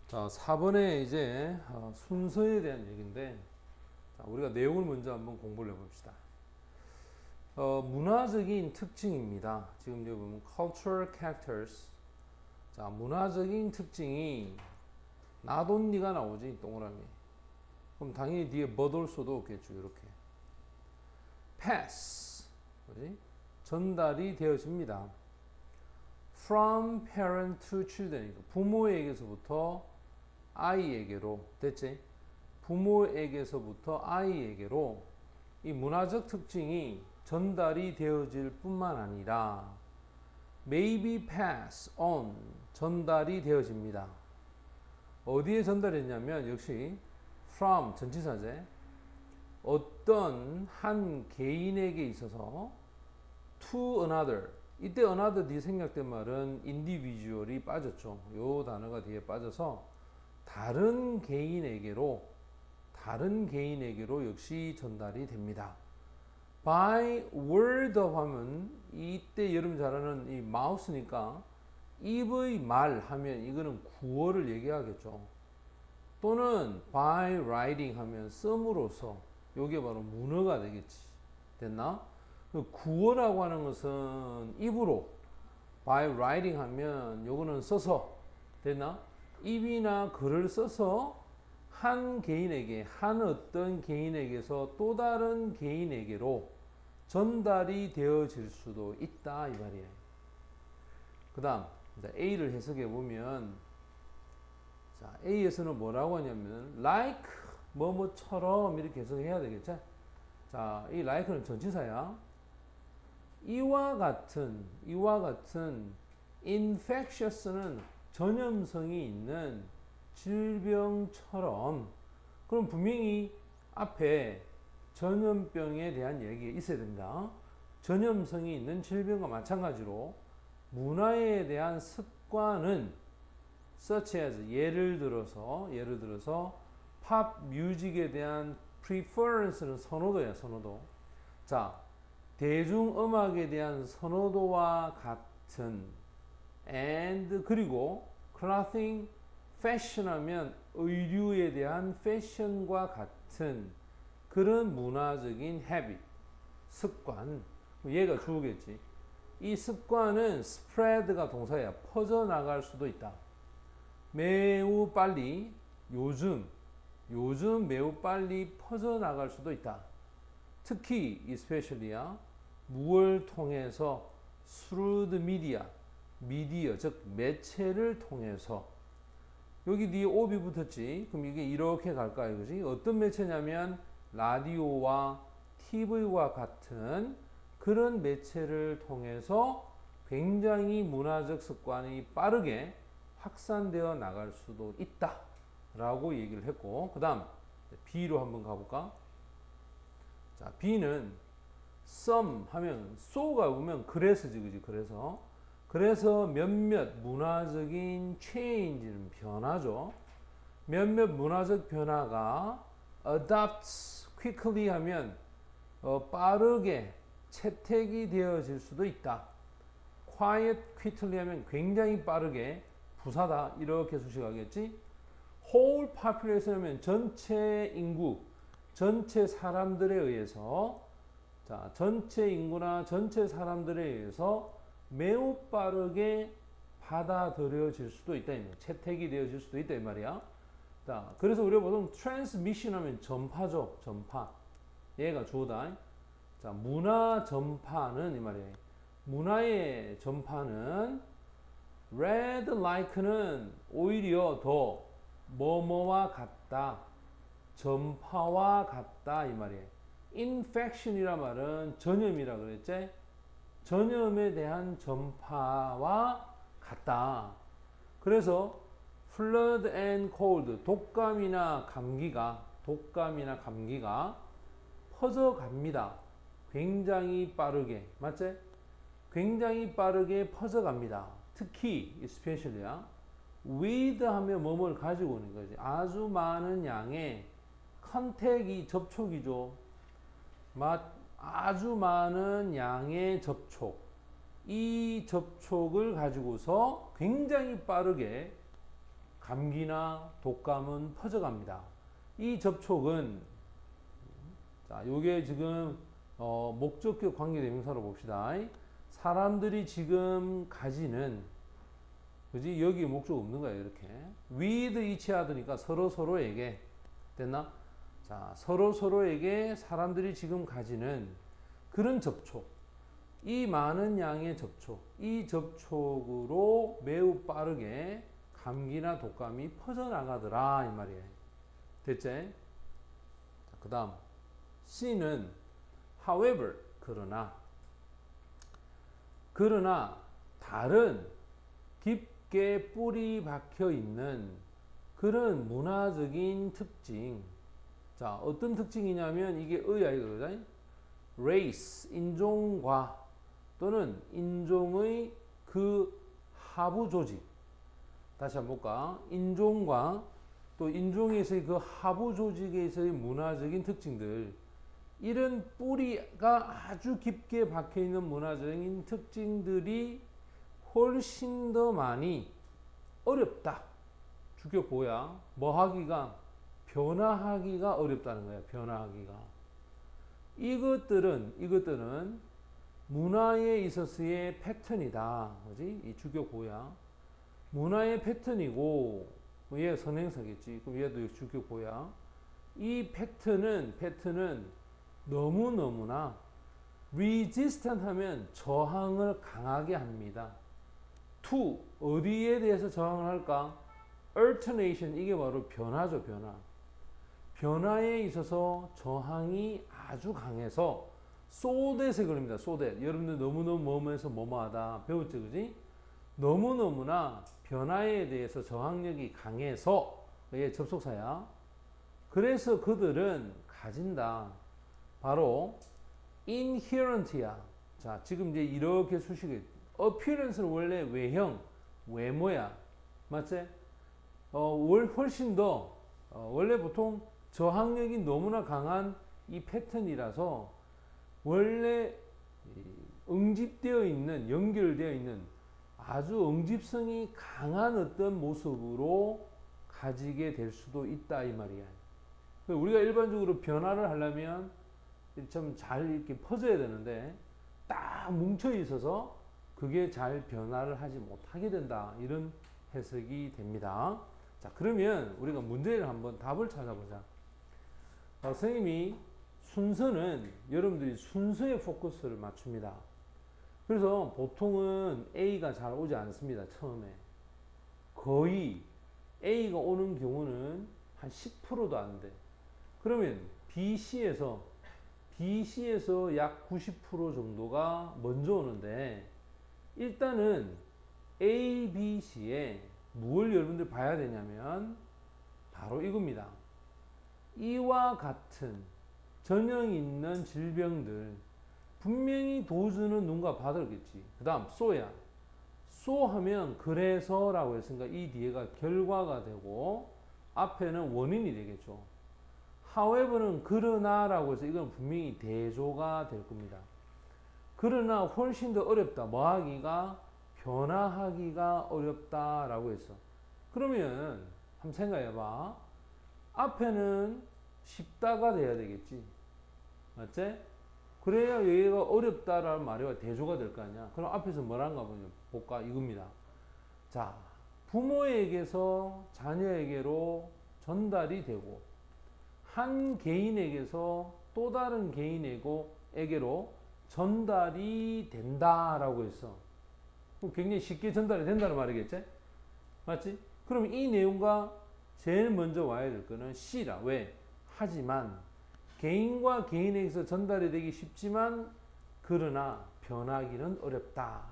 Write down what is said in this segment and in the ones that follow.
자, 4번에 이제 순서에 대한 얘기인데, 자, 우리가 내용을 먼저 한번 공부를 해봅시다. 문화적인 특징입니다. 지금 여기 보면 cultural characters. 자, 문화적인 특징이 나돈니가 나오지, 동그라미. 그럼 당연히 뒤에 but also도 없겠죠, 이렇게. pass, 뭐지? 전달이 되어집니다. from parent to children, 부모에게서부터 아이에게로, 됐지? 부모에게서부터 아이에게로 이 문화적 특징이 전달이 되어질 뿐만 아니라 may be passed on, 전달이 되어집니다. 어디에 전달했냐면 역시 from, 전치사제, 어떤 한 개인에게 있어서 to another, 이때 another 뒤에 생략된 말은 individual이 빠졌죠. 요 단어가 뒤에 빠져서 다른 개인에게로 역시 전달이 됩니다. by word of 하면 이때 여러분 잘 아는 이 마우스니까 입의 말 하면 이거는 구어를 얘기하겠죠. 또는 by writing 하면 썸으로서 요게 바로 문어가 되겠지. 됐나? 구어라고 하는 것은 입으로 by writing 하면 요거는 써서, 됐나? 입이나 글을 써서 한 개인에게, 한 어떤 개인에게서 또 다른 개인에게로 전달이 되어질 수도 있다 이 말이에요. 그 다음 A를 해석해 보면, 자, A에서는 뭐라고 하냐면 like 뭐뭐처럼 이렇게 해석해야 되겠죠. 자, 이 like는 전치사야. 이와 같은 infectious는 전염성이 있는 질병처럼, 그럼 분명히 앞에 전염병에 대한 얘기가 있어야 된다. 전염성이 있는 질병과 마찬가지로 문화에 대한 습관은 such as, 예를 들어서 팝 뮤직에 대한 preference는 선호도야, 선호도. 자, 대중음악에 대한 선호도와 같은 and, 그리고 clothing, fashion 하면 의류에 대한 패션과 같은 그런 문화적인 habit, 습관, 얘가 주어겠지. 이 습관은 spread가 동사야. 퍼져나갈 수도 있다. 매우 빨리, 요즘 매우 빨리 퍼져나갈 수도 있다. 특히 especially야, 무엇을 통해서 through the media, 미디어, 즉 매체를 통해서. 여기 뒤에 오비 붙었지. 그럼 이게 이렇게 갈까요? 그지? 어떤 매체냐면 라디오와 TV와 같은 그런 매체를 통해서 굉장히 문화적 습관이 빠르게 확산되어 나갈 수도 있다 라고 얘기를 했고, 그 다음 B로 한번 가볼까? 자, B는 some 하면 so가 보면 그래서지, 그지? 그래서 몇몇 문화적인 change는 변화죠. 몇몇 문화적 변화가 adopts quickly 하면 빠르게 채택이 되어질 수도 있다. quiet quickly 하면 굉장히 빠르게, 부사다, 이렇게 수식하겠지. whole population 하면 전체 인구, 전체 사람들에 의해서, 자, 전체 인구나 전체 사람들에 의해서 매우 빠르게 받아들여질 수도 있다, 채택이 되어질 수도 있다 이 말이야. 자, 그래서 우리가 보통 transmission 하면 전파죠, 전파. 얘가 주어다. 자, 문화 전파는 이 말이에요. 문화의 전파는 read like는 오히려 더 뭐뭐와 같다, 전파와 같다 이 말이에요. infection이라 말은 전염이라 그랬지. 전염에 대한 전파와 같다. 그래서 flood and cold, 독감이나 감기가 퍼져갑니다. 굉장히 빠르게, 맞지? 굉장히 빠르게 퍼져갑니다. 특히 especially야. with 하면 뭐뭘 가지고 오는 거지. 아주 많은 양의 컨택이, 접촉이죠. 아주 많은 양의 접촉, 이 접촉을 가지고서 굉장히 빠르게 감기나 독감은 퍼져갑니다. 이 접촉은 자, 요게 지금 목적격 관계대명사로 봅시다. 사람들이 지금 가지는 그지? 여기 목적 없는 거예요. 이렇게 with each other니까 서로 서로에게 됐나? 자, 서로 서로에게 사람들이 지금 가지는 그런 접촉, 이 많은 양의 접촉, 이 접촉으로 매우 빠르게 감기나 독감이 퍼져나가더라 이 말이에요. 됐지? 그 다음 C는 however 그러나 다른 깊게 뿌리 박혀 있는 그런 문화적인 특징. 자, 어떤 특징이냐면 이게 의야 이거거든. race 인종과 또는 인종의 그 하부 조직. 다시 한번 볼까? 인종과 또 인종에서의 그 하부 조직에서의 문화적인 특징들. 이런 뿌리가 아주 깊게 박혀 있는 문화적인 특징들이 훨씬 더 많이 어렵다. 주격 뭐야? 뭐 하기가? 변화하기가 어렵다는 거야. 변화하기가. 이것들은 문화에 있어서의 패턴이다. 뭐지? 이 주격 뭐야? 문화의 패턴이고, 얘 선행사겠지. 그럼 얘도 주격 뭐야? 이 패턴은 너무너무나 resistant 하면 저항을 강하게 합니다. to 어디에 대해서 저항을 할까? alternation 이게 바로 변화죠. 변화에 있어서 저항이 아주 강해서 so that에 걸립니다. so that 여러분들 너무너무 뭐뭐해서 뭐뭐하다 배웠죠, 그지? 너무너무나 변화에 대해서 저항력이 강해서 얘 접속사야. 그래서 그들은 가진다. 바로 inherent야. 자, 지금 이제 이렇게 수식이 appearance는 원래 외형, 외모야. 맞지? 훨씬 더 원래 보통 저항력이 너무나 강한 이 패턴이라서 원래 응집되어 있는, 연결되어 있는 아주 응집성이 강한 어떤 모습으로 가지게 될 수도 있다 이 말이야. 우리가 일반적으로 변화를 하려면 좀 잘 이렇게 퍼져야 되는데 딱 뭉쳐 있어서 그게 잘 변화를 하지 못하게 된다. 이런 해석이 됩니다. 자, 그러면 우리가 문제를 한번 답을 찾아보자. 선생님이 순서는 여러분들이 순서에 포커스를 맞춥니다. 그래서 보통은 A가 잘 오지 않습니다. 처음에. 거의 A가 오는 경우는 한 10%도 안 돼. 그러면 BC에서 약 90% 정도가 먼저 오는데 일단은 A, B, C에 무엇을 여러분들 봐야 되냐면 바로 이겁니다. 이와 같은 전형 있는 질병들 분명히 도주는 눈과 받았겠지. 그 다음 so야. so 하면 그래서라고 했으니까 이 뒤에가 결과가 되고 앞에는 원인이 되겠죠. however는 그러나라고 해서 이건 분명히 대조가 될 겁니다. 그러나 훨씬 더 어렵다. 뭐하기가? 변화하기가 어렵다라고 했어. 그러면 한번 생각해봐. 앞에는 쉽다가 돼야 되겠지. 맞지? 그래야 얘가 어렵다라는 말이 대조가 될 거 아니야. 그럼 앞에서 뭐란가 볼까? 이겁니다. 자, 부모에게서 자녀에게로 전달이 되고 한 개인에게서 또 다른 개인에게로 전달이 된다라고 했어. 그럼 굉장히 쉽게 전달이 된다는 말이겠지? 맞지? 그럼 이 내용과 제일 먼저 와야 될 거는 C라. 왜? 하지만 개인과 개인에게서 전달이 되기 쉽지만 그러나 변하기는 어렵다.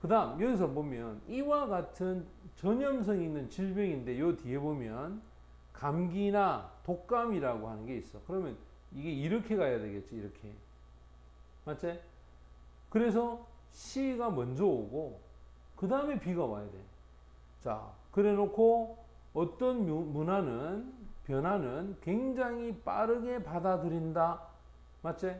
그 다음 여기서 보면 이와 같은 전염성 있는 질병인데 요 뒤에 보면 감기나 독감이라고 하는 게 있어. 그러면 이게 이렇게 가야 되겠지. 이렇게. 맞지? 그래서 C가 먼저 오고 그 다음에 B가 와야 돼. 자, 그래 놓고 어떤 변화는 굉장히 빠르게 받아들인다. 맞지?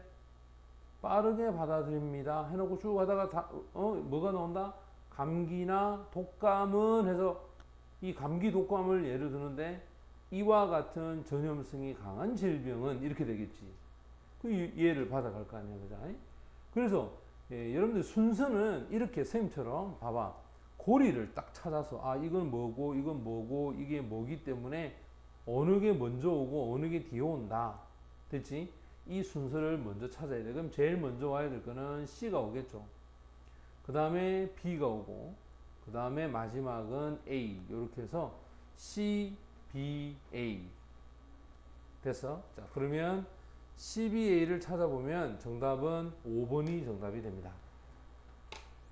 빠르게 받아들입니다. 해놓고 쭉 하다가 뭐가 나온다? 감기나 독감은 해서 이 감기 독감을 예를 드는데 이와 같은 전염성이 강한 질병은 이렇게 되겠지. 그 예를 받아갈 거 아니야, 그죠? 그래서 여러분들 순서는 이렇게 선생님처럼 봐봐. 고리를 딱 찾아서 아 이건 뭐고 이건 뭐고 이게 뭐기 때문에 어느 게 먼저 오고 어느 게 뒤에 온다. 됐지? 이 순서를 먼저 찾아야 돼. 그럼 제일 먼저 와야 될 거는 C가 오겠죠. 그 다음에 B가 오고 그 다음에 마지막은 A. 이렇게 해서 C, B, A. 됐어? 자, 그러면 CBA를 찾아보면 정답은 5번이 정답이 됩니다.